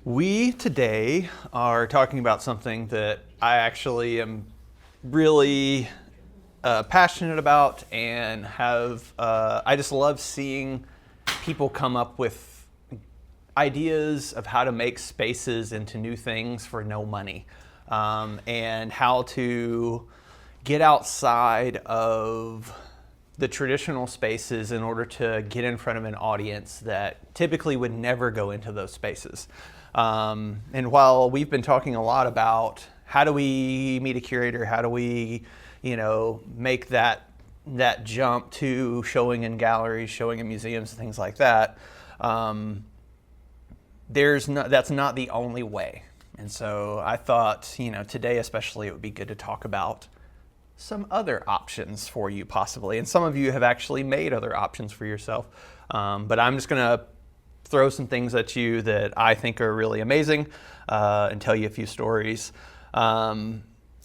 We today are talking about something that I actually am really passionate about and I just love seeing people come up with ideas of how to make spaces into new things for no money, and how to get outside of the traditional spaces in order to get in front of an audience that typically would never go into those spaces. And while we've been talking a lot about how do we meet a curator, how do we, make that jump to showing in galleries, showing in museums, and things like that, that's not the only way. And so I thought, today especially, it would be good to talk about some other options for you possibly. And some of you have actually made other options for yourself. But I'm just going to throw some things at you that I think are really amazing, and tell you a few stories.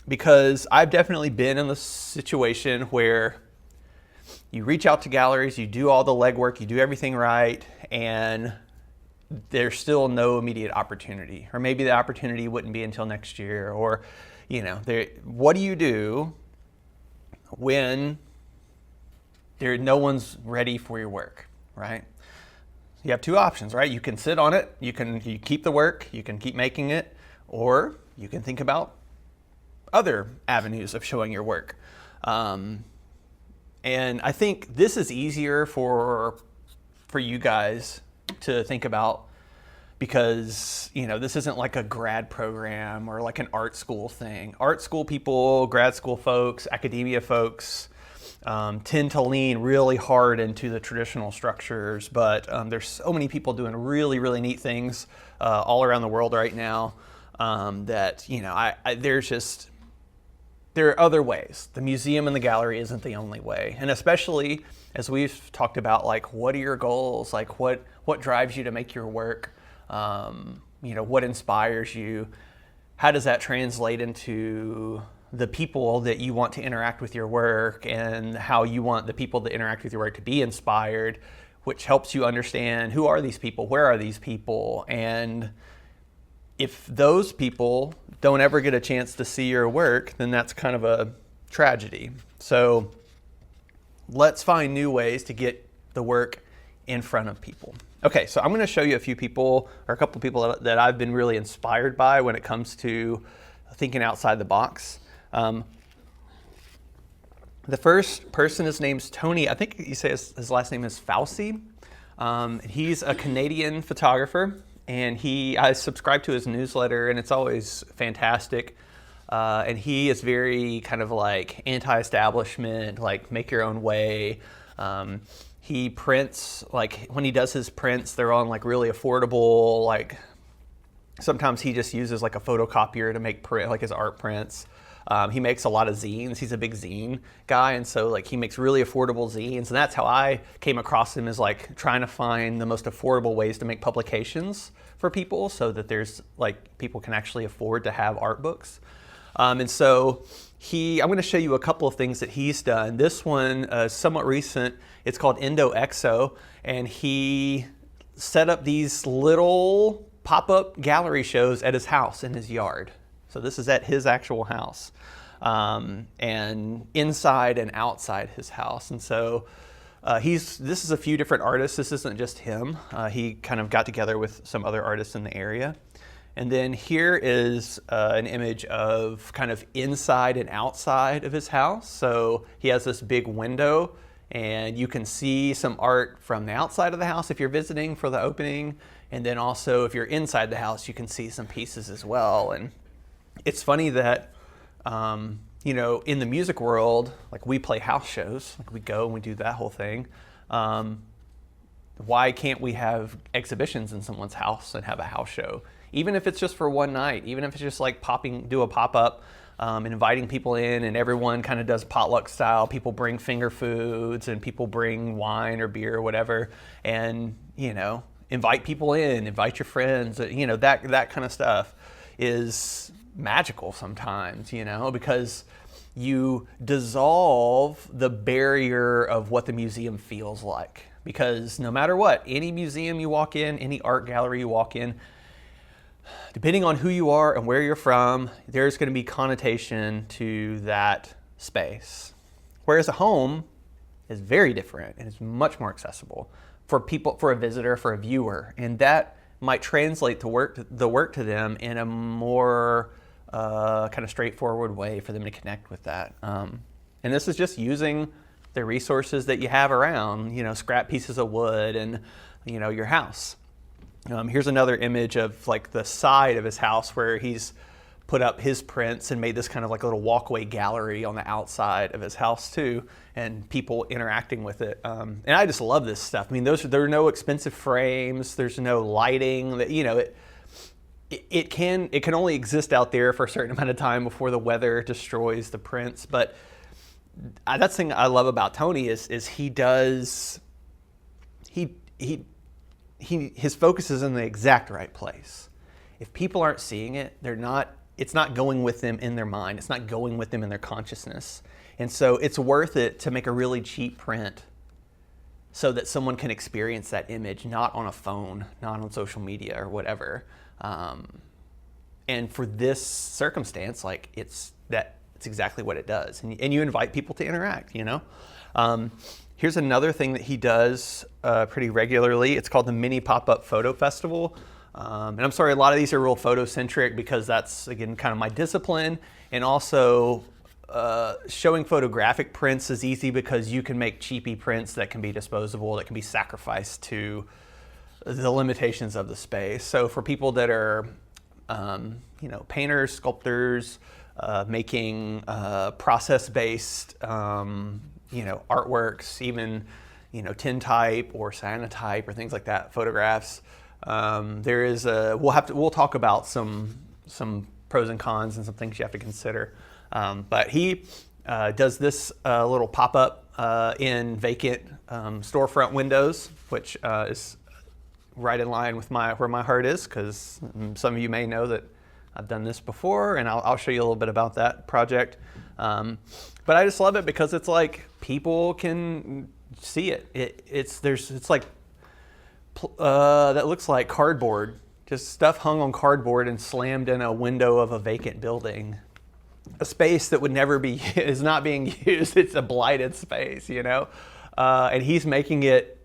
Because I've definitely been in the situation where you reach out to galleries, you do all the legwork, you do everything right, and there's still no immediate opportunity. Or maybe the opportunity wouldn't be until next year. Or, what do you do when no one's ready for your work, right? You have two options, right? You can sit on it, you keep the work, you can keep making it, or you can think about other avenues of showing your work. And I think this is easier for you guys to think about because, this isn't like a grad program or like an art school thing. Art school people, grad school folks, academia folks, tend to lean really hard into the traditional structures, but there's so many people doing really, really neat things all around the world right now, that there are other ways. The museum and the gallery isn't the only way, and especially as we've talked about, like, what are your goals? Like, what drives you to make your work? What inspires you? How does that translate into the people that you want to interact with your work, and how you want the people that interact with your work to be inspired, which helps you understand who are these people, where are these people, and if those people don't ever get a chance to see your work, then that's kind of a tragedy. So let's find new ways to get the work in front of people. Okay, so I'm going to show you a few people, or a couple of people that I've been really inspired by when it comes to thinking outside the box. The first person, his name's Tony. I think you say his last name is Fauci. He's a Canadian photographer, and I subscribe to his newsletter, and it's always fantastic. And he is very kind of like anti-establishment, like make your own way. He prints, like when he does his prints, they're on like really affordable, like sometimes he just uses like a photocopier to make like his art prints. He makes a lot of zines. He's a big zine guy, and so like he makes really affordable zines, and that's how I came across him, is like trying to find the most affordable ways to make publications for people so that there's like people can actually afford to have art books. And so I'm going to show you a couple of things that he's done. This one is somewhat recent. It's called EndoXO, and he set up these little pop-up gallery shows at his house in his yard. So this is at his actual house, and inside and outside his house. And so this is a few different artists. This isn't just him. He kind of got together with some other artists in the area. And then here is an image of kind of inside and outside of his house. So he has this big window, and you can see some art from the outside of the house if you're visiting for the opening. And then also if you're inside the house, you can see some pieces as well. And it's funny that, in the music world, like we play house shows, like we go and we do that whole thing. Why can't we have exhibitions in someone's house and have a house show? Even if it's just for one night, even if it's just like do a pop-up, and inviting people in, and everyone kind of does potluck style. People bring finger foods, and people bring wine or beer or whatever, and, invite people in, invite your friends, that kind of stuff is magical sometimes, because you dissolve the barrier of what the museum feels like. Because no matter what, any museum you walk in, any art gallery you walk in, depending on who you are and where you're from, there's going to be connotation to that space. Whereas a home is very different and is much more accessible for people, for a visitor, for a viewer, and that might translate the work to them in a more kind of straightforward way for them to connect with that. And this is just using the resources that you have around, scrap pieces of wood and, your house. Here's another image of like the side of his house where he's put up his prints and made this kind of like a little walkway gallery on the outside of his house too, and people interacting with it. And I just love this stuff. I mean, there are no expensive frames. There's no lighting. That it can only exist out there for a certain amount of time before the weather destroys the prints. But that's the thing I love about Tony is his focus is in the exact right place. If people aren't seeing it, it's not going with them in their mind. It's not going with them in their consciousness. And so it's worth it to make a really cheap print so that someone can experience that image, not on a phone, not on social media or whatever. And for this circumstance, it's exactly what it does. And you invite people to interact, Here's another thing that he does pretty regularly. It's called the Mini Pop-Up Photo Festival. And I'm sorry, a lot of these are real photocentric because that's, again, kind of my discipline. And also, showing photographic prints is easy because you can make cheapy prints that can be disposable, that can be sacrificed to the limitations of the space. So for people that are, painters, sculptors, making process-based, artworks, even, tintype or cyanotype or things like that, photographs. We'll talk about some pros and cons and some things you have to consider. But he does this little pop-up in vacant storefront windows, which is right in line with where my heart is, because some of you may know that I've done this before, and I'll show you a little bit about that project. But I just love it because it's like people can see it. That looks like cardboard, just stuff hung on cardboard and slammed in a window of a vacant building. A space that would never is not being used. It's a blighted space, and he's making it,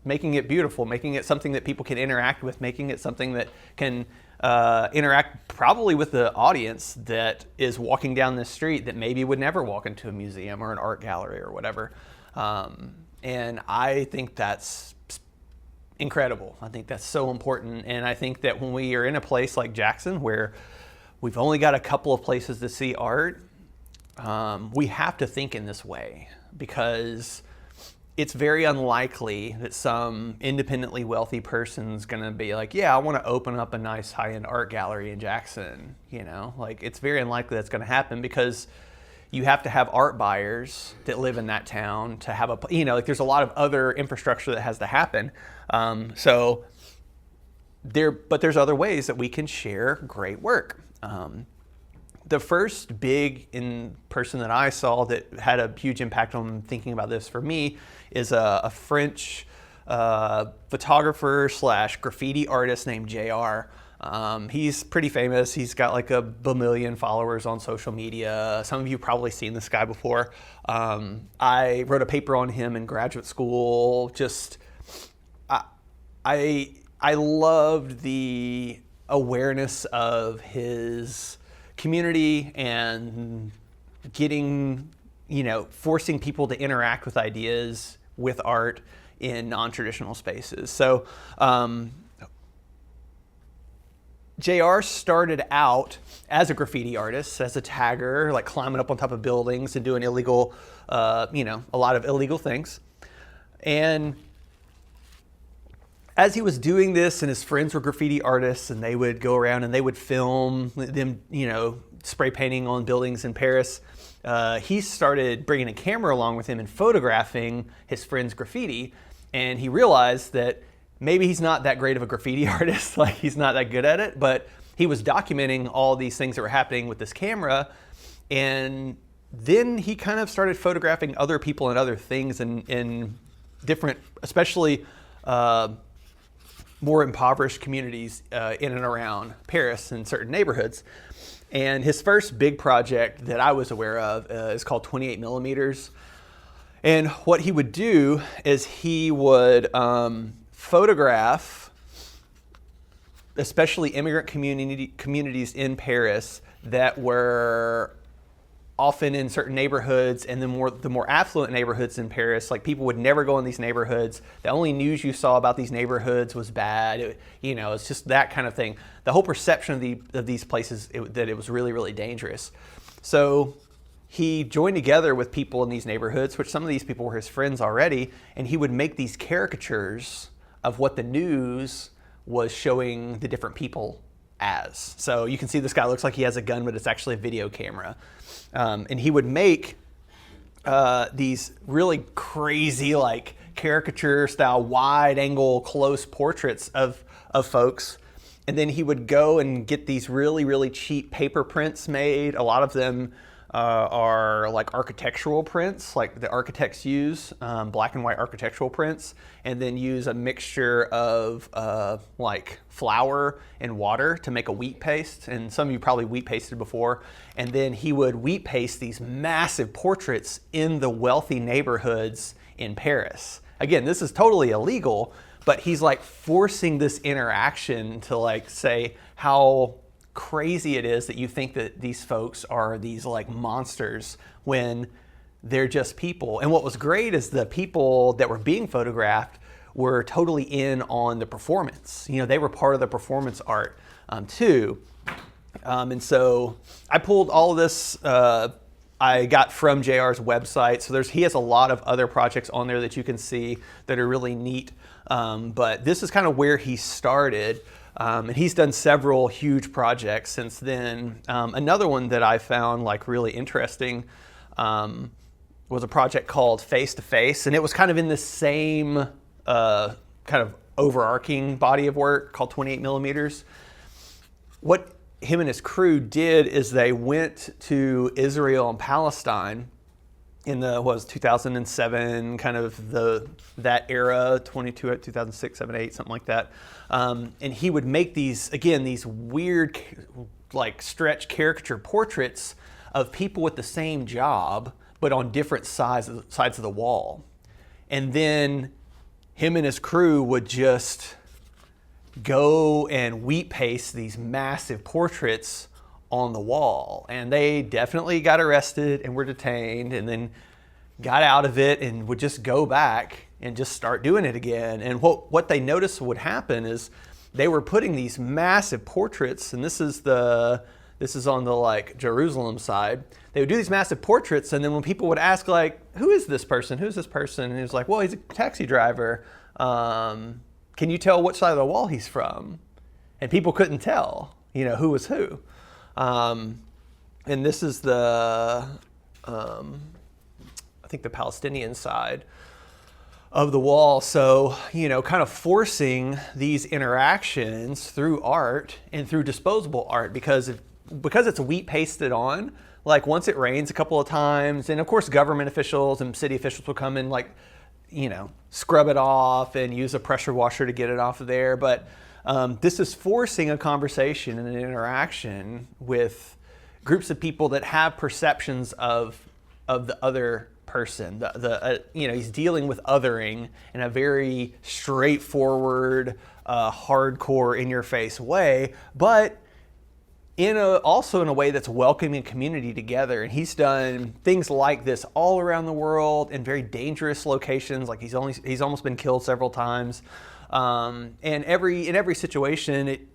making it beautiful, making it something that people can interact with, making it something that can interact probably with the audience that is walking down this street that maybe would never walk into a museum or an art gallery or whatever. And I think that's incredible. I think that's so important. And I think that when we are in a place like Jackson where we've only got a couple of places to see art, we have to think in this way, because it's very unlikely that some independently wealthy person's going to be like, yeah, I want to open up a nice high-end art gallery in Jackson. It's very unlikely that's going to happen, because you have to have art buyers that live in that town to have there's a lot of other infrastructure that has to happen. But there's other ways that we can share great work. The first big person that I saw that had a huge impact on thinking about this for me is a French photographer / graffiti artist named JR. He's pretty famous. He's got like 1 billion followers on social media. Some of you have probably seen this guy before. I wrote a paper on him in graduate school. I loved the awareness of his community and forcing people to interact with ideas, with art in non-traditional spaces. So JR started out as a graffiti artist, as a tagger, like climbing up on top of buildings and doing illegal, a lot of illegal things. And as he was doing this, and his friends were graffiti artists, and they would go around and they would film them, spray painting on buildings in Paris, he started bringing a camera along with him and photographing his friends' graffiti. And he realized that maybe he's not that great of a graffiti artist, like he's not that good at it, but he was documenting all these things that were happening with this camera. And then he kind of started photographing other people and other things in different, especially more impoverished communities in and around Paris in certain neighborhoods. And his first big project that I was aware of is called 28 millimeters. And what he would do is he would photograph, especially immigrant communities in Paris that were often in certain neighborhoods, and the more affluent neighborhoods in Paris, like people would never go in these neighborhoods. The only news you saw about these neighborhoods was bad. It's just that kind of thing. The whole perception of these places that it was really, really dangerous. So he joined together with people in these neighborhoods, which some of these people were his friends already, and he would make these caricatures of what the news was showing the different people as. So you can see this guy looks like he has a gun, but it's actually a video camera. And he would make these really crazy, like caricature style, wide angle, close portraits of folks. And then he would go and get these really, really cheap paper prints made. A lot of them are like architectural prints, like the architects use, black and white architectural prints, and then use a mixture of like flour and water to make a wheat paste. And some of you probably wheat pasted before. And then he would wheat paste these massive portraits in the wealthy neighborhoods in Paris. Again, this is totally illegal, but he's like forcing this interaction to like say how crazy it is that you think that these folks are these like monsters when they're just people. And what was great is the people that were being photographed were totally in on the performance. They were part of the performance art too. And so I pulled all of this I got from JR's website. So he has a lot of other projects on there that you can see that are really neat. But this is kind of where he started. And he's done several huge projects since then. Another one that I found like really interesting was a project called Face to Face, and it was kind of in the same kind of overarching body of work called 28 millimeters. What him and his crew did is they went to Israel and Palestine in the 2007 kind of that era, 2006, 7, 8, something like that. And he would make these weird like stretch caricature portraits of people with the same job but on different sides of the wall. And then him and his crew would just go and wheat paste these massive portraits on the wall. And they definitely got arrested and were detained and then got out of it and would just go back and just start doing it again. And what they noticed would happen is they were putting these massive portraits, and this is on the like Jerusalem side. They would do these massive portraits, and then when people would ask like, who is this person? Who's this person? And he was like, well, he's a taxi driver. Can you tell which side of the wall he's from? And people couldn't tell, who was who. And this is I think the Palestinian side of the wall. So, kind of forcing these interactions through art and through disposable art because it's wheat pasted on, like once it rains a couple of times, and of course government officials and city officials will come and like, scrub it off and use a pressure washer to get it off of there. But this is forcing a conversation and an interaction with groups of people that have perceptions of the other person. He's dealing with othering in a very straightforward, hardcore, in-your-face way, but also in a way that's welcoming community together. And he's done things like this all around the world in very dangerous locations. Like he's almost been killed several times. And in every situation,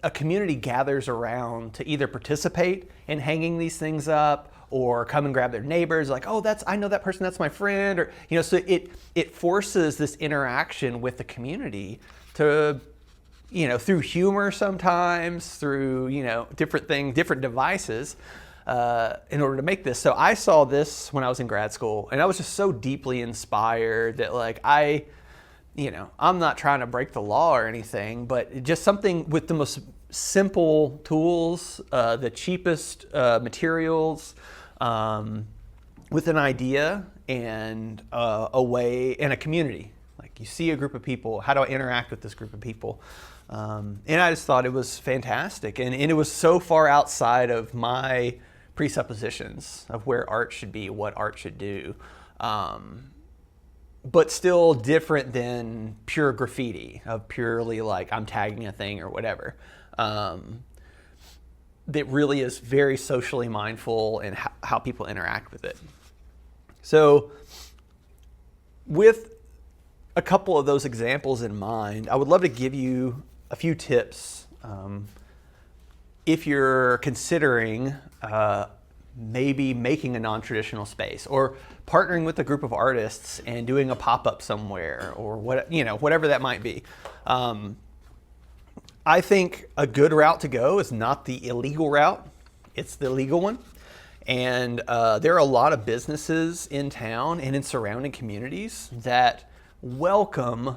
a community gathers around to either participate in hanging these things up or come and grab their neighbors, like, oh, I know that person, that's my friend, or so it forces this interaction with the community to, through humor sometimes, through different things, different devices, in order to make this. So I saw this when I was in grad school, and I was just so deeply inspired that like I'm not trying to break the law or anything, but just something with the most simple tools, the cheapest materials, with an idea and a way and a community. Like you see a group of people, how do I interact with this group of people? And I just thought it was fantastic. And it was so far outside of my presuppositions of where art should be, what art should do. But still different than pure graffiti, of purely like I'm tagging a thing or whatever. That really is very socially mindful in how people interact with it. So with a couple of those examples in mind, I would love to give you a few tips if you're considering maybe making a non-traditional space or partnering with a group of artists and doing a pop-up somewhere or whatever that might be. I think a good route to go is not the illegal route, it's the legal one. And there are a lot of businesses in town and in surrounding communities that welcome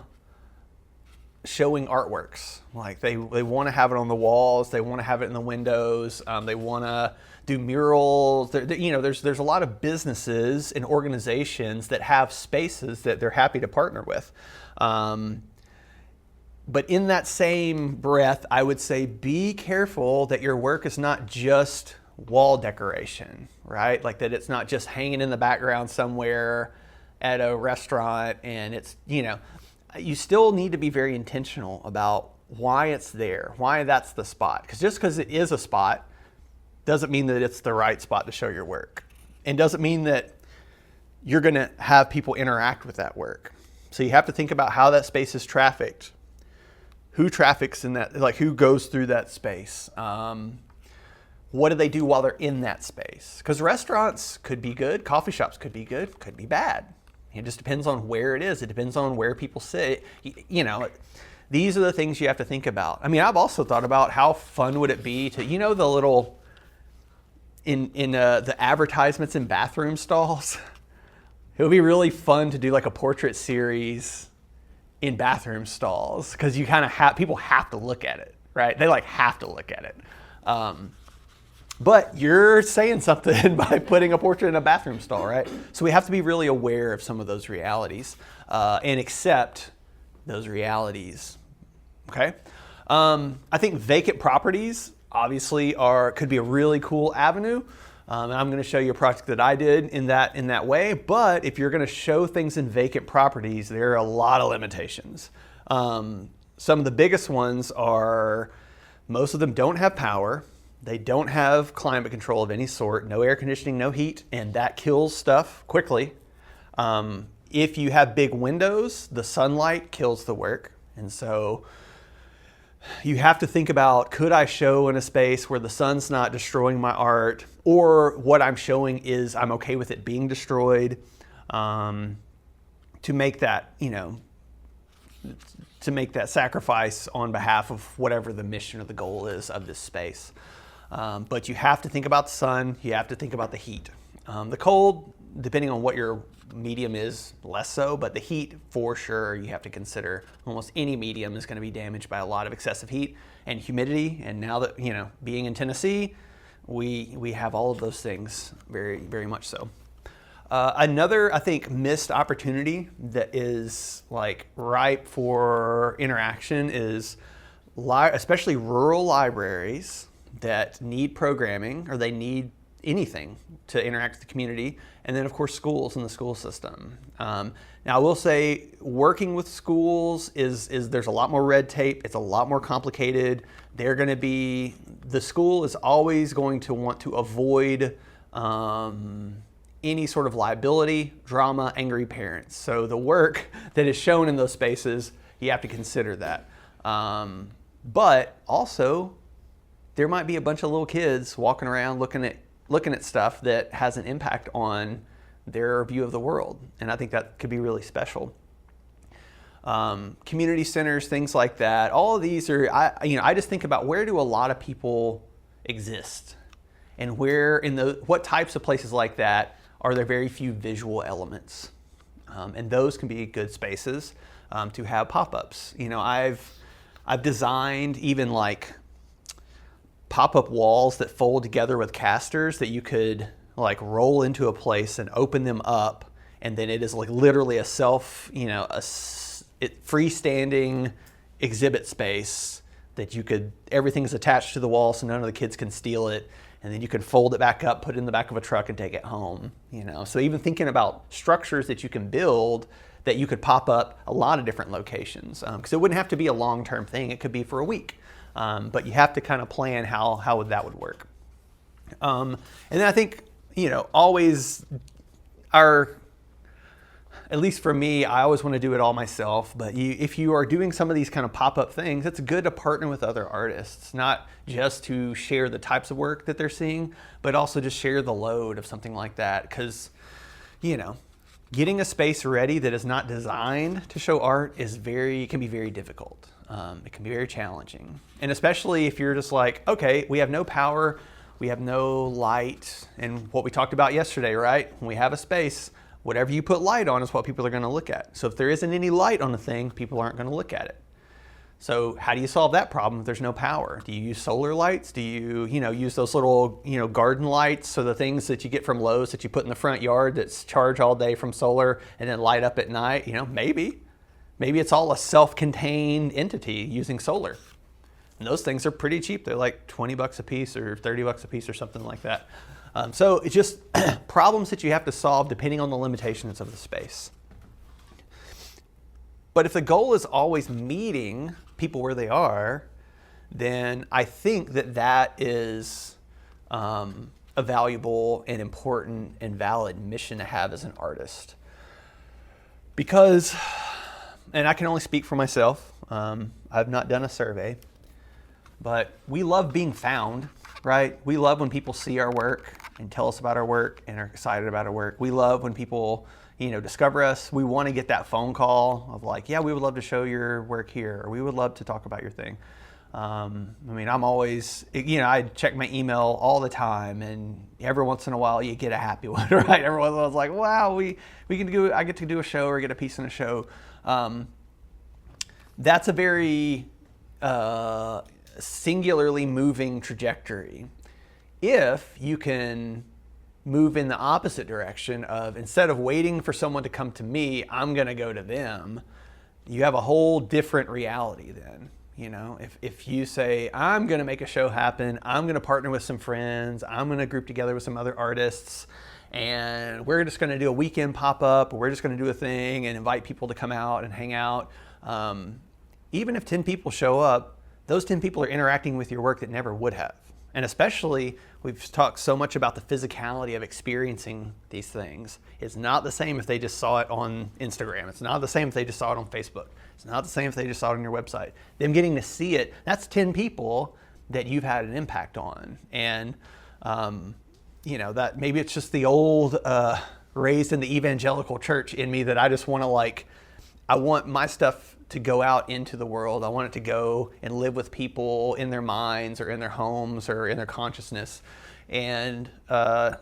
showing artworks. Like they want to have it on the walls, they want to have it in the windows, they want to do murals. There's a lot of businesses and organizations that have spaces that they're happy to partner with. But in that same breath, I would say be careful that your work is not just wall decoration, right? Like that it's not just hanging in the background somewhere at a restaurant, and it's, you still need to be very intentional about why it's there, why that's the spot. Because just because it is a spot doesn't mean that it's the right spot to show your work, and doesn't mean that you're going to have people interact with that work. So you have to think about how that space is trafficked. Who traffics in that, like who goes through that space? What do they do while they're in that space? Because restaurants could be good, coffee shops could be good, could be bad. It just depends on where it is. It depends on where people sit. These are the things you have to think about. I mean, I've also thought about how fun would it be to, the little, in the advertisements in bathroom stalls. It would be really fun to do like a portrait series in bathroom stalls, because you kind of people have to look at it, right? They have to look at it. But you're saying something by putting a portrait in a bathroom stall, right? So we have to be really aware of some of those realities and accept those realities. Okay. I think vacant properties obviously could be a really cool avenue. And I'm going to show you a project that I did in that way. But if you're going to show things in vacant properties, there are a lot of limitations. Some of the biggest ones are most of them don't have power. They don't have climate control of any sort, no air conditioning, no heat, and that kills stuff quickly. If you have big windows, the sunlight kills the work. And so you have to think about, could I show in a space where the sun's not destroying my art, or what I'm showing is I'm okay with it being destroyed, to make that, to make that sacrifice on behalf of whatever the mission or the goal is of this space. But you have to think about the sun, you have to think about the heat. The cold, depending on what your medium is, less so, but the heat for sure you have to consider. Almost any medium is going to be damaged by a lot of excessive heat and humidity, and now that, being in Tennessee, we have all of those things very, very much so. Another, I think, missed opportunity that is ripe for interaction is especially rural libraries that need programming, or they need anything to interact with the community, and then of course schools and the school system. Now I will say, working with schools is there's a lot more red tape, it's a lot more complicated. The school is always going to want to avoid any sort of liability, drama, angry parents. So the work that is shown in those spaces, you have to consider that. But also, there might be a bunch of little kids walking around looking at stuff that has an impact on their view of the world. And I think that could be really special. Community centers, things like that. All of these are, I just think about, where do a lot of people exist? And what types of places like that are there very few visual elements? And those can be good spaces to have pop-ups. I've designed even pop-up walls that fold together with casters that you could roll into a place and open them up, and then it is literally a freestanding exhibit space that everything's attached to the wall so none of the kids can steal it. And then you can fold it back up, put it in the back of a truck and take it home, So even thinking about structures that you can build that you could pop up a lot of different locations, because it wouldn't have to be a long-term thing. It could be for a week. But you have to kind of plan how that would work. And then I think, always at least for me, I always want to do it all myself. But if you are doing some of these kind of pop-up things, it's good to partner with other artists, not just to share the types of work that they're seeing, but also just share the load of something like that. Because, getting a space ready that is not designed to show art can be very difficult. It can be very challenging. And especially if you're just like, okay, we have no power, we have no light, and what we talked about yesterday, right? When we have a space, whatever you put light on is what people are going to look at. So if there isn't any light on the thing, people aren't going to look at it. So how do you solve that problem if there's no power? Do you use solar lights? Do you, use those little, garden lights? So the things that you get from Lowe's that you put in the front yard that's charged all day from solar and then light up at night, maybe. Maybe it's all a self-contained entity using solar. And those things are pretty cheap. They're like $20 a piece or $30 a piece or something like that. So it's just problems that you have to solve depending on the limitations of the space. But if the goal is always meeting people where they are, then I think that is a valuable and important and valid mission to have as an artist. Because, and I can only speak for myself, I've not done a survey, but we love being found, right? We love when people see our work and tell us about our work and are excited about our work. We love when people, discover us. We want to get that phone call of like, yeah, we would love to show your work here, or we would love to talk about your thing. I'm always, I check my email all the time, and every once in a while you get a happy one, right? Every once in a while it's like, wow, I get to do a show or get a piece in a show. That's a very singularly moving trajectory. If you can move in the opposite direction of, instead of waiting for someone to come to me, I'm going to go to them, you have a whole different reality then. If you say, I'm going to make a show happen, I'm going to partner with some friends, I'm going to group together with some other artists, and we're just going to do a weekend pop-up, or we're just going to do a thing and invite people to come out and hang out. Even if 10 people show up, those 10 people are interacting with your work that never would have. And especially, we've talked so much about the physicality of experiencing these things. It's not the same if they just saw it on Instagram. It's not the same if they just saw it on Facebook. It's not the same if they just saw it on your website. Them getting to see it, that's 10 people that you've had an impact on. And, that maybe it's just the old raised in the evangelical church in me that I just want to I want my stuff to go out into the world. I want it to go and live with people in their minds or in their homes or in their consciousness. And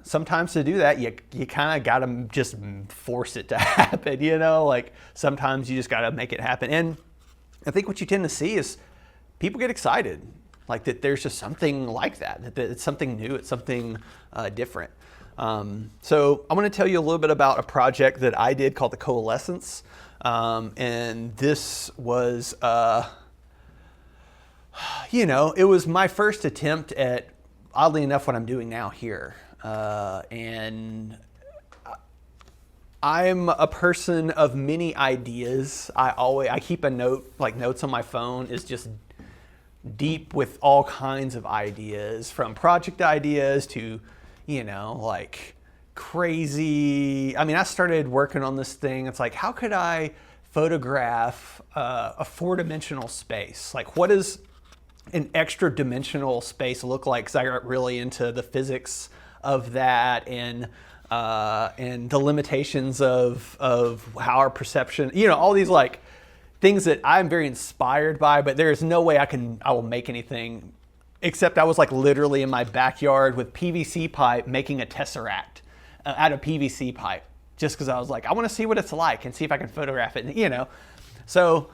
sometimes to do that, you kind of got to just force it to happen, sometimes you just got to make it happen. And I think what you tend to see is people get excited, that there's just something like that it's something new, it's something different. So I'm going to tell you a little bit about a project that I did called the Coalescence. And this was, it was my first attempt at, oddly enough, what I'm doing now here. And I'm a person of many ideas. I keep a notes on my phone is just deep with all kinds of ideas, from project ideas to, crazy. I started working on this thing. It's like, how could I photograph a 4-dimensional space? What does an extra dimensional space look like? Because I got really into the physics of that and the limitations of how our perception, all these things that I'm very inspired by, but there is no way I will make anything, except I was literally in my backyard with PVC pipe making a tesseract out of PVC pipe, just because I was I want to see what it's like and see if I can photograph it, So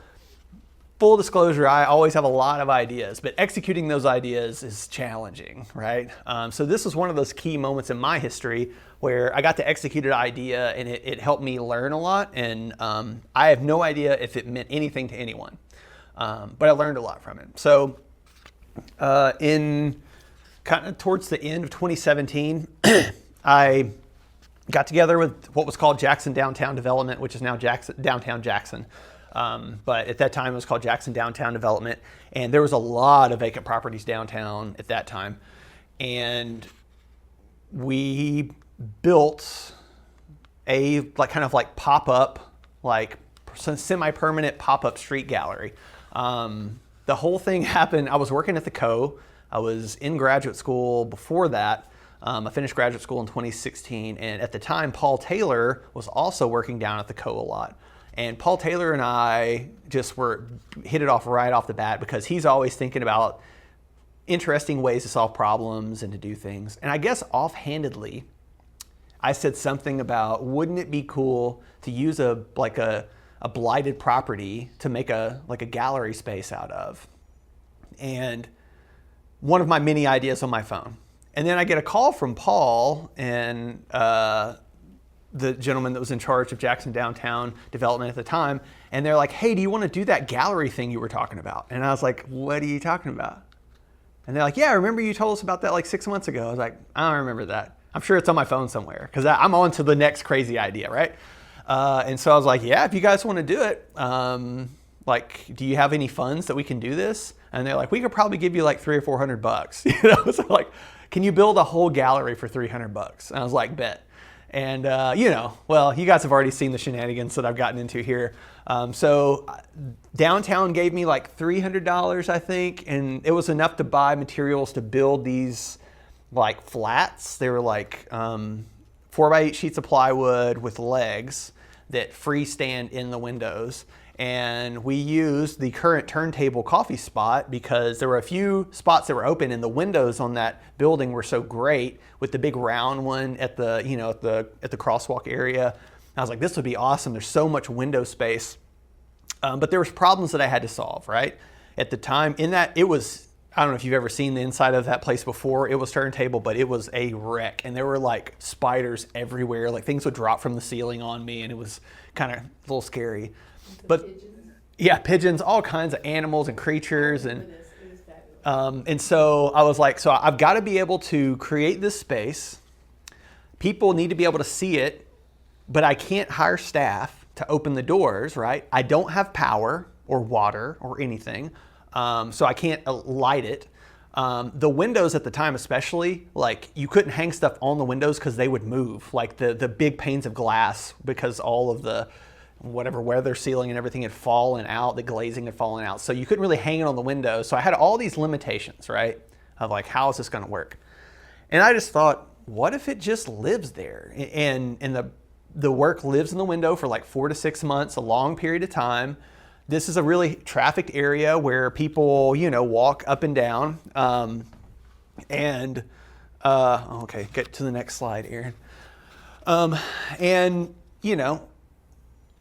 full disclosure, I always have a lot of ideas, but executing those ideas is challenging, right? So this was one of those key moments in my history where I got to execute an idea, and it helped me learn a lot. And I have no idea if it meant anything to anyone, but I learned a lot from it. So in kind of towards the end of 2017, I got together with what was called Jackson Downtown Development, which is now Downtown Jackson. But at that time, it was called Jackson Downtown Development. And there was a lot of vacant properties downtown at that time. And we built a kind of pop-up, semi-permanent pop-up street gallery. The whole thing happened, I was working at the Co. I was in graduate school before that. I finished graduate school in 2016, and at the time, Paul Taylor was also working down at the Co. a lot. And Paul Taylor and I just hit it off right off the bat because he's always thinking about interesting ways to solve problems and to do things. And I guess offhandedly, I said something about, wouldn't it be cool to use a blighted property to make a gallery space out of? And one of my many ideas on my phone. And then I get a call from Paul and the gentleman that was in charge of Jackson Downtown Development at the time. And they're like, hey, do you want to do that gallery thing you were talking about? And I was like, what are you talking about? And they're like, yeah, remember you told us about that 6 months ago. I was like, I don't remember that. I'm sure it's on my phone somewhere because I'm on to the next crazy idea, right? And so I was like, yeah, if you guys want to do it, do you have any funds that we can do this? And they're like, we could probably give you $300 or $400, So can you build a whole gallery for $300? And I was like, bet. And, you guys have already seen the shenanigans that I've gotten into here. So downtown gave me $300, I think, and it was enough to buy materials to build these flats. They were 4x8 sheets of plywood with legs that freestand in the windows. And we used the current turntable coffee spot because there were a few spots that were open, and the windows on that building were so great with the big round one at the at the crosswalk area. I was like, this would be awesome. There's so much window space. But there was problems that I had to solve, right? At the time, in that it was, I don't know if you've ever seen the inside of that place before. It was turntable, but it was a wreck. And there were spiders everywhere. Things would drop from the ceiling on me, and it was kind of a little scary. But pigeons. Yeah, pigeons, all kinds of animals and creatures. And so I was like, so I've got to be able to create this space. People need to be able to see it, but I can't hire staff to open the doors, right? I don't have power or water or anything, so I can't light it. The windows at the time especially, you couldn't hang stuff on the windows because they would move, the big panes of glass, because all of the whatever weather sealing and everything had fallen out, the glazing had fallen out. So you couldn't really hang it on the windows. So I had all these limitations, right? Of how is this going to work? And I just thought, what if it just lives there? And the work lives in the window for 4 to 6 months, a long period of time. This is a really trafficked area where people, walk up and down. Okay, get to the next slide, Aaron.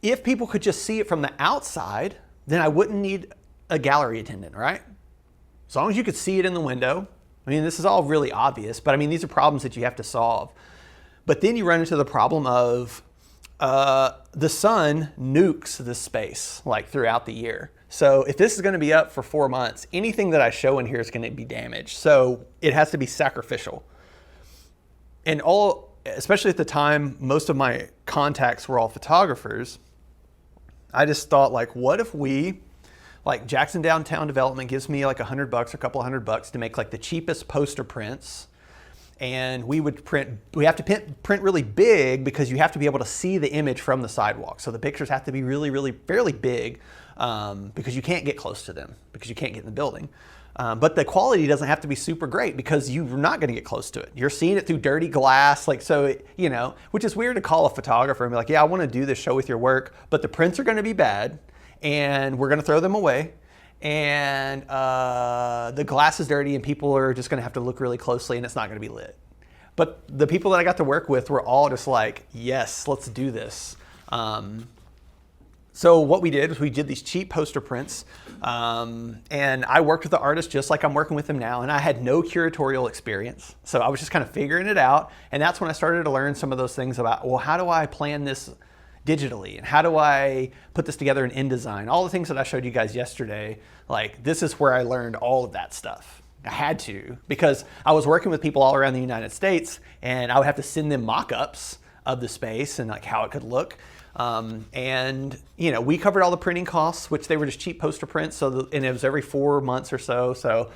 If people could just see it from the outside, then I wouldn't need a gallery attendant, right? As long as you could see it in the window. I mean, this is all really obvious, but these are problems that you have to solve. But then you run into the problem of the sun nukes this space throughout the year. So if this is going to be up for 4 months, anything that I show in here is going to be damaged. So it has to be sacrificial. And especially at the time, most of my contacts were all photographers. I just thought, what if we, Jackson Downtown Development gives me $100 or a couple $100 to make the cheapest poster prints. And we have to print really big because you have to be able to see the image from the sidewalk. So the pictures have to be really, really fairly big because you can't get close to them because you can't get in the building. But the quality doesn't have to be super great because you're not going to get close to it. You're seeing it through dirty glass, which is weird to call a photographer and be like, yeah, I want to do this show with your work, but the prints are going to be bad and we're going to throw them away. And the glass is dirty and people are just going to have to look really closely and it's not going to be lit. But the people that I got to work with were all just like, yes, let's do this. So what we did was we did these cheap poster prints, and I worked with the artist just like I'm working with him now, and I had no curatorial experience. So I was just kind of figuring it out, and that's when I started to learn some of those things about, well, how do I plan this digitally, and how do I put this together in InDesign? All the things that I showed you guys yesterday, like this is where I learned all of that stuff. I had to, because I was working with people all around the United States, and I would have to send them mock-ups of the space and like how it could look. And you know, we covered all the printing costs, which they were just cheap poster prints. So, and it was every 4 months or so. So,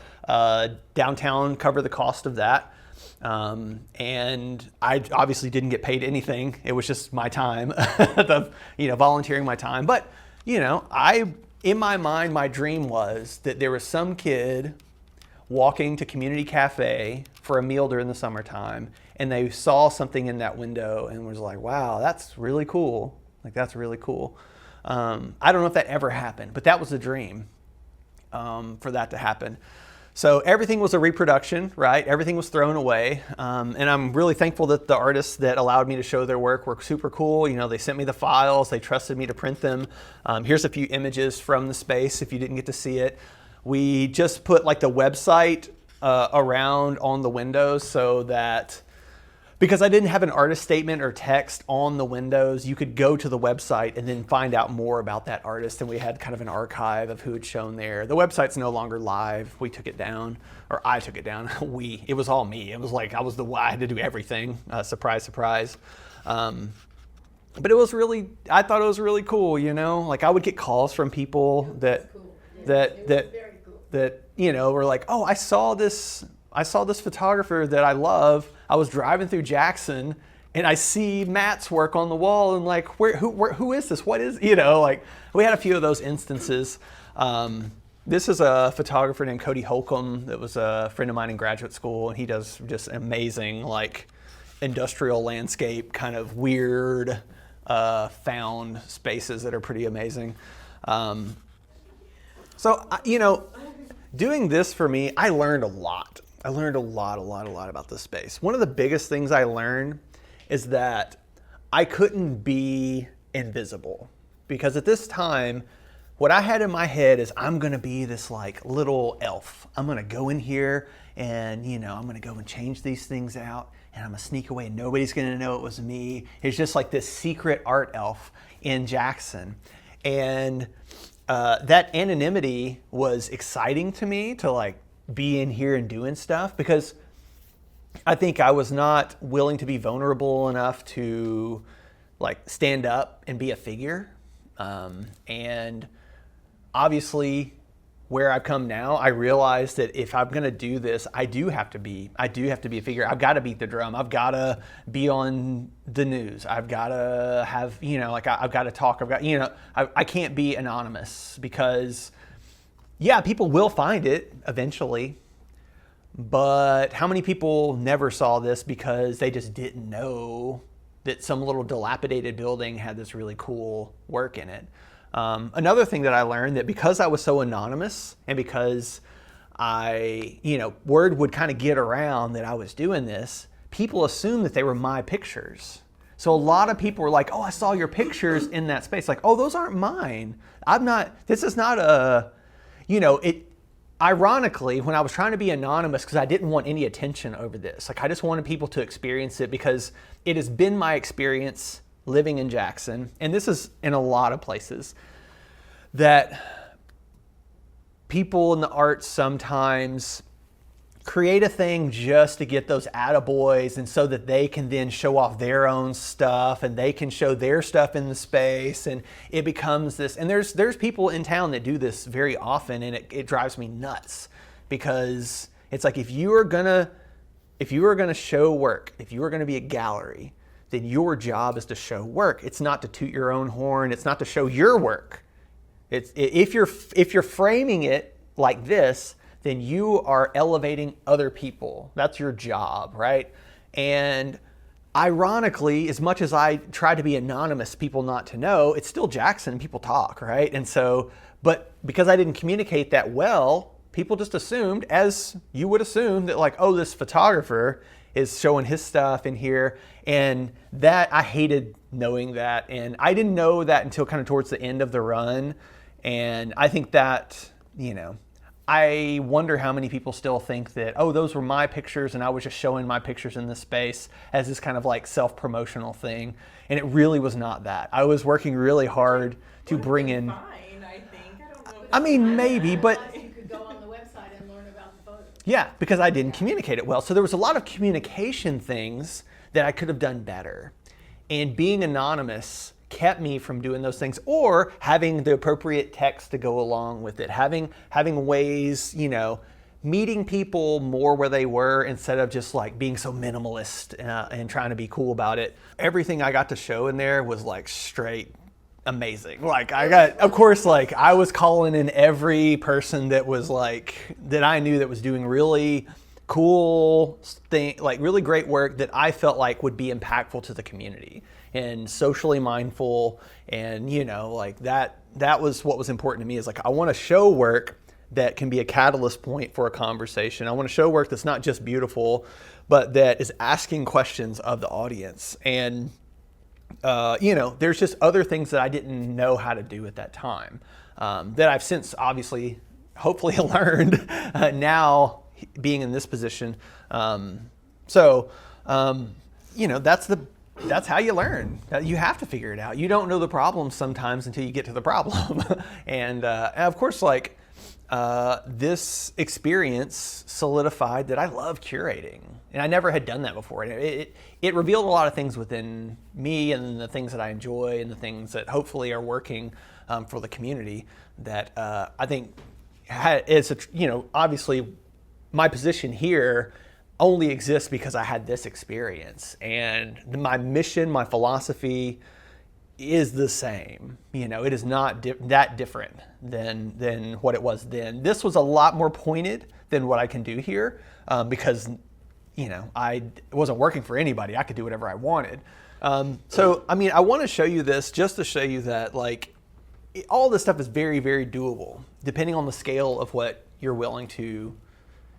downtown covered the cost of that. And I obviously didn't get paid anything. It was just my time, volunteering my time. But, you know, in my mind, my dream was that there was some kid walking to Community Cafe for a meal during the summertime, and they saw something in that window and was like, wow, that's really cool. Like, that's really cool. I don't know if that ever happened, but that was the dream, for that to happen. So everything was a reproduction, right? Everything was thrown away. And I'm really thankful that the artists that allowed me to show their work were super cool. You know, they sent me the files, they trusted me to print them. Here's a few images from the space if you didn't get to see it. We just put like the website around on the windows so that, because I didn't have an artist statement or text on the windows, you could go to the website and then find out more about that artist. And we had kind of an archive of who had shown there. The website's no longer live. We took it down, or I took it down. It was all me. It was like I had to do everything. Surprise, surprise. But it was really, I thought it was really cool, you know? Like I would get calls from people that you know, were like, oh, I saw this photographer that I love. I was driving through Jackson and I see Matt's work on the wall, and like, who is this? What is, you know, like we had a few of those instances. This is a photographer named Cody Holcomb that was a friend of mine in graduate school, and he does just amazing like industrial landscape, kind of weird found spaces that are pretty amazing. So, you know, doing this for me, I learned a lot. I learned a lot about this space. One of the biggest things I learned is that I couldn't be invisible, because at this time, what I had in my head is I'm going to be this like little elf. I'm going to go in here and, you know, I'm going to go and change these things out, and I'm going to sneak away and nobody's going to know it was me. It's just like this secret art elf in Jackson. And that anonymity was exciting to me, to like be in here and doing stuff, because I think I was not willing to be vulnerable enough to like stand up and be a figure. And obviously where I've come now, I realize that if I'm going to do this, I do have to be a figure. I've got to beat the drum. I've got to be on the news. I've got to have, you know, like I've got to talk. I can't be anonymous, because yeah, people will find it eventually, but how many people never saw this because they just didn't know that some little dilapidated building had this really cool work in it? Another thing that I learned, that because I was so anonymous, and because word would kind of get around that I was doing this, people assumed that they were my pictures. So a lot of people were like, oh, I saw your pictures in that space. Like, oh, those aren't mine. This is not a, ironically, when I was trying to be anonymous, because I didn't want any attention over this, like I just wanted people to experience it, because it has been my experience living in Jackson, and this is in a lot of places, that people in the arts sometimes create a thing just to get those attaboys, and so that they can then show off their own stuff, and they can show their stuff in the space, and it becomes this. And there's people in town that do this very often, and it drives me nuts, because it's like, if you are gonna show work, if you are gonna be a gallery, then your job is to show work. It's not to toot your own horn. It's not to show your work. If you're framing it like this, then you are elevating other people. That's your job, right? And ironically, as much as I try to be anonymous, people not to know, it's still Jackson, people talk, right? And so, but because I didn't communicate that well, people just assumed, as you would assume, that like, oh, this photographer is showing his stuff in here. And that, I hated knowing that. And I didn't know that until kind of towards the end of the run. And I think that, I wonder how many people still think that, oh, those were my pictures and I was just showing my pictures in this space as this kind of like self-promotional thing. And it really was not that. I was working really hard to bring in. Fine, I think. I don't know. I mean, maybe, but. You could go on the website and learn about the photos. Yeah, because I didn't communicate it well. So there was a lot of communication things that I could have done better. And being anonymous kept me from doing those things, or having the appropriate text to go along with it, having ways, meeting people more where they were instead of just like being so minimalist and trying to be cool about it. Everything I got to show in there was like straight amazing. Like of course, like I was calling in every person that was like, that I knew that was doing really cool thing, like really great work that I felt like would be impactful to the community and socially mindful. And, like that was what was important to me, is like, I want to show work that can be a catalyst point for a conversation. I want to show work that's not just beautiful, but that is asking questions of the audience. And, there's just other things that I didn't know how to do at that time that I've since obviously, hopefully learned now being in this position. That's how you learn. You have to figure it out. You don't know the problem sometimes until you get to the problem. And of course, like this experience solidified that I love curating, and I never had done that before. And it revealed a lot of things within me and the things that I enjoy and the things that hopefully are working for the community that I think is, obviously my position here only exists because I had this experience, and my mission, my philosophy is the same. It is not that different than what it was then. This was a lot more pointed than what I can do here because, I wasn't working for anybody. I could do whatever I wanted. I want to show you this just to show you that like all this stuff is very, very doable depending on the scale of what you're willing to.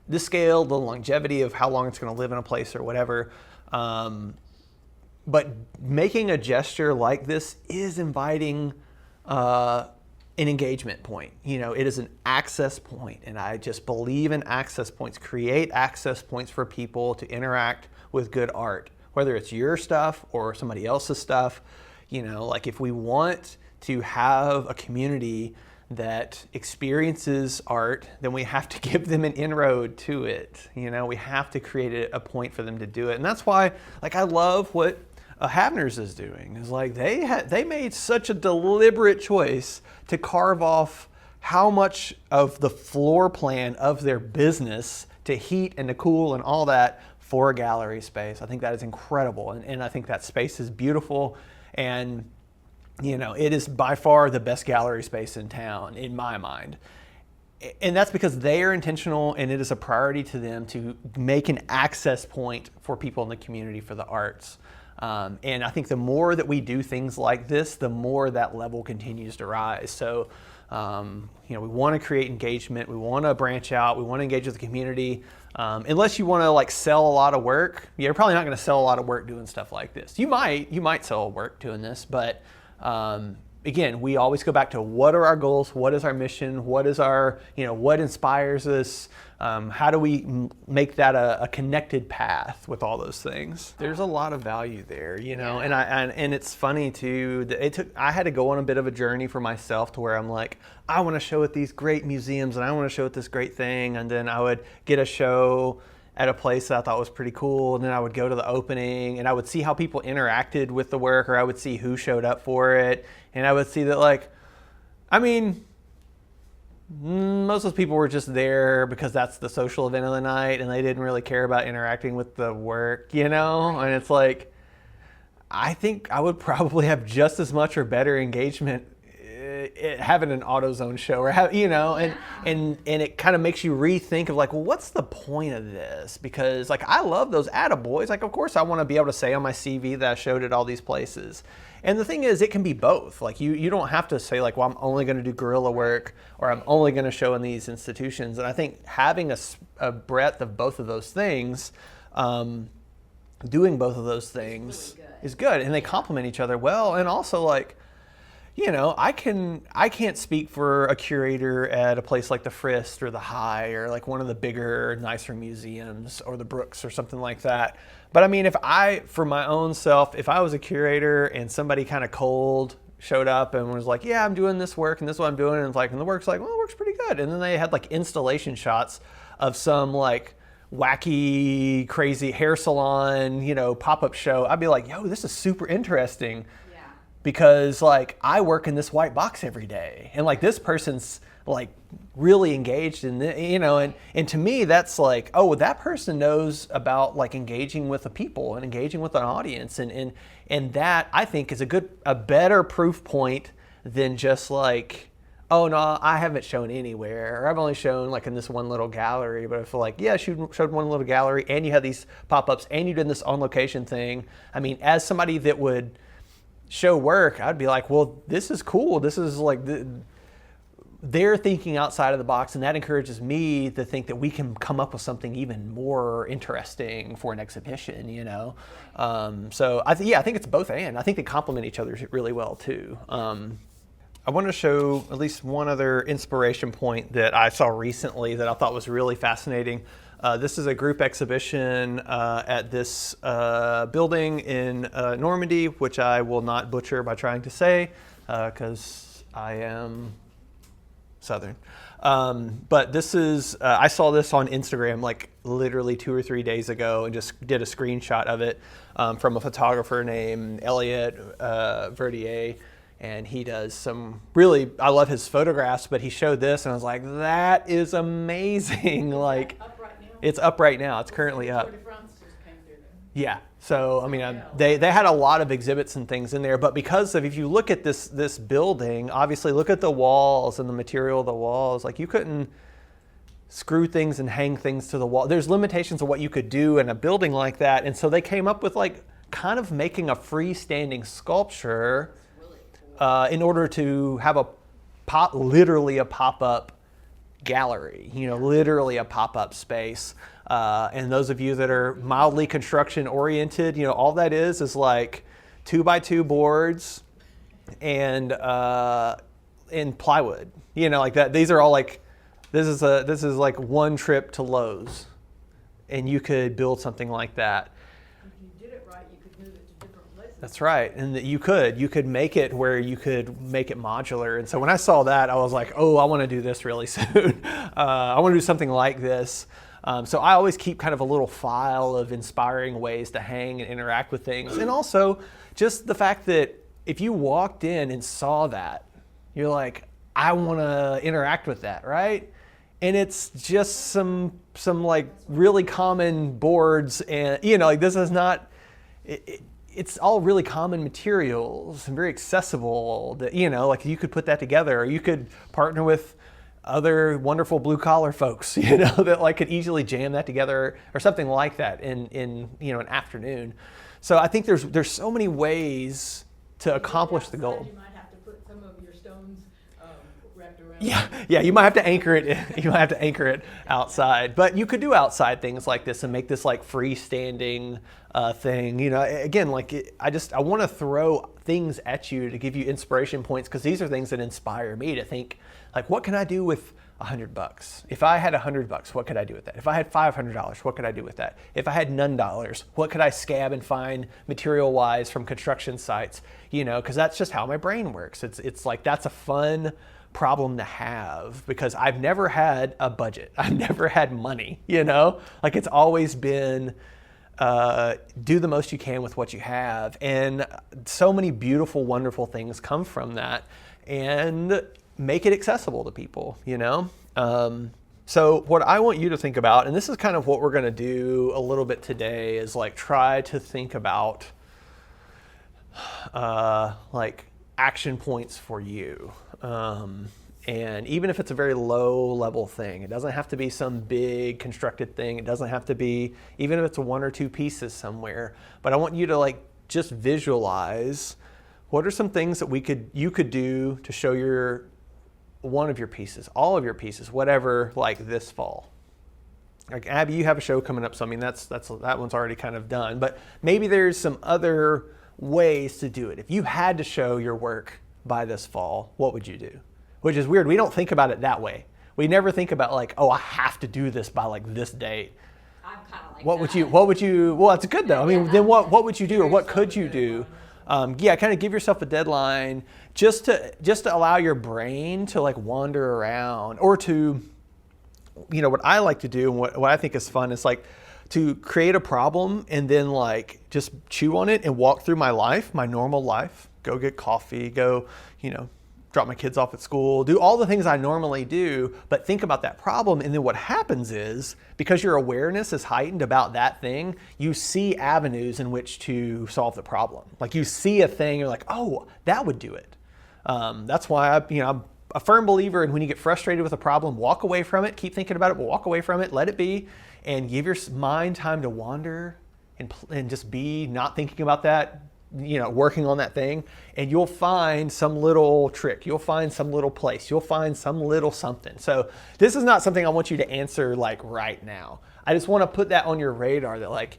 The scale, the longevity of how long it's going to live in a place or whatever. But making a gesture like this is inviting an engagement point. It is an access point, and I just believe in access points. Create access points for people to interact with good art, whether it's your stuff or somebody else's stuff. Like if we want to have a community that experiences art, then we have to give them an inroad to it. We have to create a point for them to do it. And that's why, like, I love what Havner's is doing. Is like they made such a deliberate choice to carve off how much of the floor plan of their business to heat and to cool and all that for a gallery space. I think that is incredible. And I think that space is beautiful. And it is by far the best gallery space in town, in my mind. And that's because they are intentional, and it is a priority to them to make an access point for people in the community for the arts. And I think the more that we do things like this, the more that level continues to rise. So, we want to create engagement. We want to branch out. We want to engage with the community. Unless you want to like sell a lot of work, you're probably not going to sell a lot of work doing stuff like this. You might sell work doing this, but again, we always go back to what are our goals, what is our mission, what is our, what inspires us, how do we make that a connected path with all those things. There's a lot of value there, and it's funny too, I had to go on a bit of a journey for myself to where I'm like, I want to show at these great museums and I want to show at this great thing, and then I would get a show at a place that I thought was pretty cool, and then I would go to the opening and I would see how people interacted with the work, or I would see who showed up for it, and I would see that most of those people were just there because that's the social event of the night, and they didn't really care about interacting with the work, and it's like, I think I would probably have just as much or better engagement having an AutoZone show, or and it kind of makes you rethink of like, well, what's the point of this? Because like, I love those attaboys. Like, of course I want to be able to say on my CV that I showed at all these places. And the thing is, it can be both. Like you don't have to say like, well, I'm only going to do guerrilla work, or I'm only going to show in these institutions. And I think having a breadth of both of those things doing both of those things is good, and they complement each other well. And also, like, you know, I can't speak for a curator at a place like the Frist or the High or like one of the bigger, nicer museums or the Brooks or something like that. But I mean, for my own self, if I was a curator and somebody kind of cold showed up and was like, yeah, I'm doing this work and this is what I'm doing, and it's like, and the work's like, well, it works pretty good. And then they had like installation shots of some like wacky, crazy hair salon, you know, pop-up show. I'd be like, yo, this is super interesting. Because like I work in this white box every day, and like this person's like really engaged in the, you know, and to me that's like, oh, that person knows about like engaging with the people and engaging with an audience, and that I think is a better proof point than just like, oh no, I haven't shown anywhere, or I've only shown like in this one little gallery. But I feel like, yeah, you showed one little gallery, and you had these pop-ups, and you did this on location thing. I mean, as somebody that would show work, I'd be like, well, this is cool. This is like they're thinking outside of the box, and that encourages me to think that we can come up with something even more interesting for an exhibition, you know. So I think it's both, and I think they complement each other really well too. I want to show at least one other inspiration point that I saw recently that I thought was really fascinating. This is a group exhibition at this building in Normandy, which I will not butcher by trying to say, because I am Southern. But this is, I saw this on Instagram like literally 2 or 3 days ago and just did a screenshot of it from a photographer named Elliot Verdier. And he does some really, I love his photographs, but he showed this and I was like, that is amazing. Like, it's up right now. It's currently up. Yeah. So, I mean, they had a lot of exhibits and things in there, but because of, if you look at this building, obviously look at the walls and the material of the walls, like you couldn't screw things and hang things to the wall. There's limitations of what you could do in a building like that. And so they came up with like kind of making a freestanding sculpture in order to have literally a pop-up gallery, you know, literally a pop-up space. And those of you that are mildly construction oriented, you know, all that is like 2x2 boards and plywood, you know, like that. These are all like, this is like one trip to Lowe's, and you could build something like that. That's right, and you could make it where you could make it modular. And so when I saw that, I was like, oh, I want to do this really soon. I want to do something like this. So I always keep kind of a little file of inspiring ways to hang and interact with things. And also just the fact that if you walked in and saw that, you're like, I want to interact with that, right? And it's just some like really common boards, and you know, like this is not, it's all really common materials and very accessible that, you know, like you could put that together, or you could partner with other wonderful blue collar folks, you know, that like could easily jam that together or something like that in you know, an afternoon. So I think there's so many ways to accomplish the goal. You might have to put some of your stones wrapped around. Yeah, you might have to anchor it. You might have to anchor it outside, but you could do outside things like this and make this like freestanding thing. You know, again, like I want to throw things at you to give you inspiration points, because these are things that inspire me to think like, what can I do with $100? If I had $100, what could I do with that? If I had $500, what could I do with that? If I had none dollars, what could I scab and find material-wise from construction sites? You know, because that's just how my brain works. It's like, that's a fun problem to have, because I've never had a budget. I've never had money, you know? Like, it's always been do the most you can with what you have. And so many beautiful, wonderful things come from that. And make it accessible to people, you know? So what I want you to think about, and this is kind of what we're going to do a little bit today, is like try to think about like action points for you. And even if it's a very low level thing, it doesn't have to be some big constructed thing. It doesn't have to be, even if it's 1 or 2 pieces somewhere, but I want you to like just visualize what are some things that you could do to show one of your pieces, all of your pieces, whatever, like this fall. like Abby, you have a show coming up, so I mean that one's already kind of done. But maybe there's some other ways to do it. If you had to show your work by this fall, what would you do? Which is weird. We don't think about it that way. We never think about like, oh, I have to do this by like this date. I'm kind of like What that. would you? Well, that's good though. I mean, then what would you do, or what could you do? Yeah, kind of give yourself a deadline just to allow your brain to like wander around, or to, what I like to do and what I think is fun is like to create a problem and then like just chew on it and walk through my life, my normal life, go get coffee, go, drop my kids off at school, do all the things I normally do, but think about that problem. And then what happens is, because your awareness is heightened about that thing, you see avenues in which to solve the problem. Like you see a thing, you're like, oh, that would do it. That's why I'm a firm believer in when you get frustrated with a problem, walk away from it, keep thinking about it, but walk away from it, let it be, and give your mind time to wander and just be not thinking about that, working on that thing, and you'll find some little trick. You'll find some little place. You'll find some little something. So this is not something I want you to answer like right now. I just want to put that on your radar that like,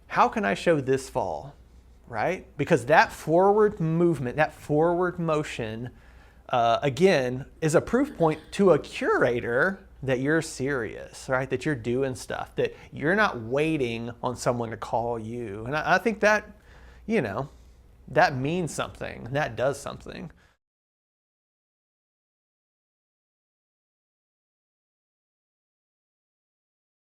how can I show this fall, right? Because that forward movement, that forward motion, again, is a proof point to a curator that you're serious, right? That you're doing stuff, that you're not waiting on someone to call you. And I think that, that means something. That does something.